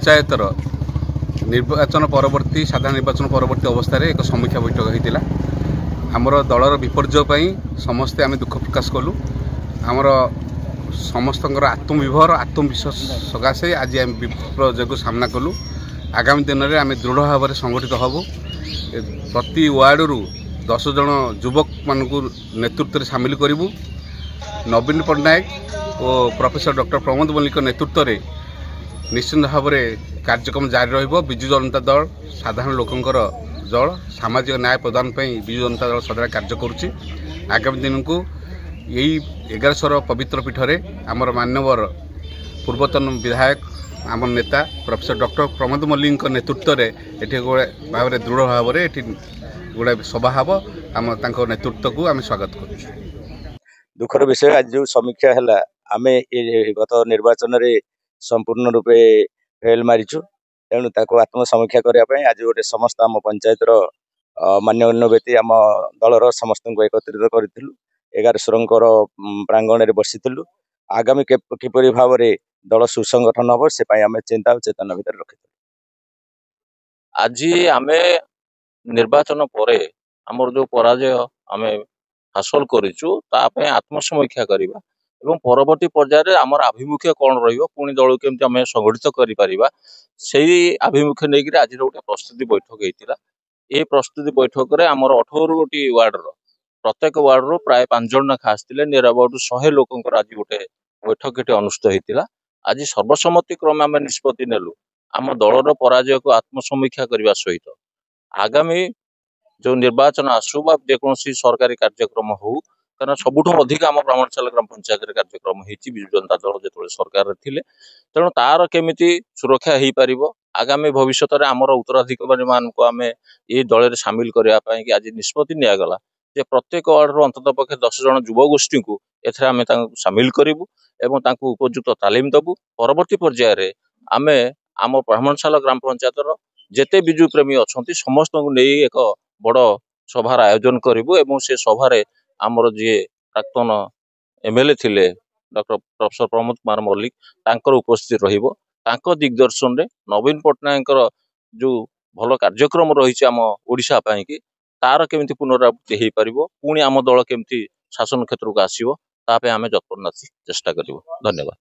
पंचायतर निर्वाचन परवर्ती साधारण निर्वाचन परवर्ती अवस्था एक समीक्षा बैठक होता आमर दलर विपर्यय समस्ते आम दुख प्रकाश कलु आमर समस्त आत्मविभर आत्मविश्वास सकाशे आज आम विपर्यय को सामना कलु आगामी दिन में आम दृढ़ भाव में संगठित हबु प्रति वार्ड 10 जन युवक मान नेतृत्व में सामिल करूँ नवीन पट्टनायक और प्रोफेसर डॉक्टर प्रमोद मल्लिक नेतृत्व में निश्चित भाव में कार्यक्रम जारी रजु जनता दल साधारण लोकंर दल सामाजिक न्याय प्रदान विजु जनता दल सदा कार्य करुच्ची आगामी दिन को यही 1100 पवित्र पीठ में आमर मान्यवर पूर्वतन विधायक आम नेता प्रोफेसर डॉक्टर प्रमोद मल्लिक नेतृत्व में ये भाव में दृढ़ भाव में गोटे सभा हम आम नेतृत्व को आम स्वागत कर दुखर विषय आज जो समीक्षा है आम गत निर्वाचन में संपूर्ण रूपे फेल मारिचु तेणु ताको आत्मसमीक्षा करने आज गोटे समस्त आम पंचायतर मान्यगण्य व्यक्ति आम दलर समस्त एकत्रित करूँ 1100 प्रांगण में बसीलु आगामी किपरि भाव में दल सुसंगठन हम से आम चिंता और चेतना भर रखी आज आम निर्वाचन पर आमर जो पराजय आम हासिल करूँ आत्मसमीक्षा करवा एवं परवर्ती पर्यायर आमर आभिमुख्य कौन पुणी दल केमती आम संगठित कर आभिमुख्य नहीं आज गोटे प्रस्तुति बैठक होता ये प्रस्तुति बैठक में आमर 18 गोटी वार्ड प्रत्येक वार्ड रू प्राय 5 जन लेखा आसते नियर अबाउट 100 लोक आज गोटे बैठक ये अनुष्ठित होता आज सर्वसम्मति क्रम आम निष्पत्ति नेलु आम दलर पराजय को आत्मसमीक्षा करने सहित आगामी जो निर्वाचन आसू जेकोसी सरकारी कार्यक्रम हो कारण सबुठ अधिक आम ब्राह्मणशाला ग्राम पंचायत कार्यक्रम होती विजु जनता दल जो सरकार थे तेणु तार केमिति सुरक्षा हो पार आगामी भविष्य में आमर उत्तराधिकारी मान को आम ये दल में सामिल करने आज निष्पत्ति निगला जे प्रत्येक वार्ड अंतत पक्षे 10 जन युव गोष्ठी को एथरे आम सामिल करूँ एवं उपयुक्त तालीम देवु परवर्ती पर्यायर आम आम ब्राह्मणशाला ग्राम पंचायतर जेते विजु प्रेमी अच्छा समस्त को नहीं एक बड़ सभार आयोजन करूँ एवं से सभार आमर जी प्राक्तन एमएलए थिले डॉक्टर प्रोफेसर प्रमोद कुमार मल्लिक तांकर उपस्थित रहिबो तांको दिग्दर्शन रे नवीन पट्टनायक जो भल कार्यक्रम रही आम ओडिशा पई कि तार केमिति पुनरावृत्ति हो पार पुणी आम दल केमिति शासन क्षेत्र को आसो तापे आम जत्परनाथ चेष्टा करूँ। धन्यवाद।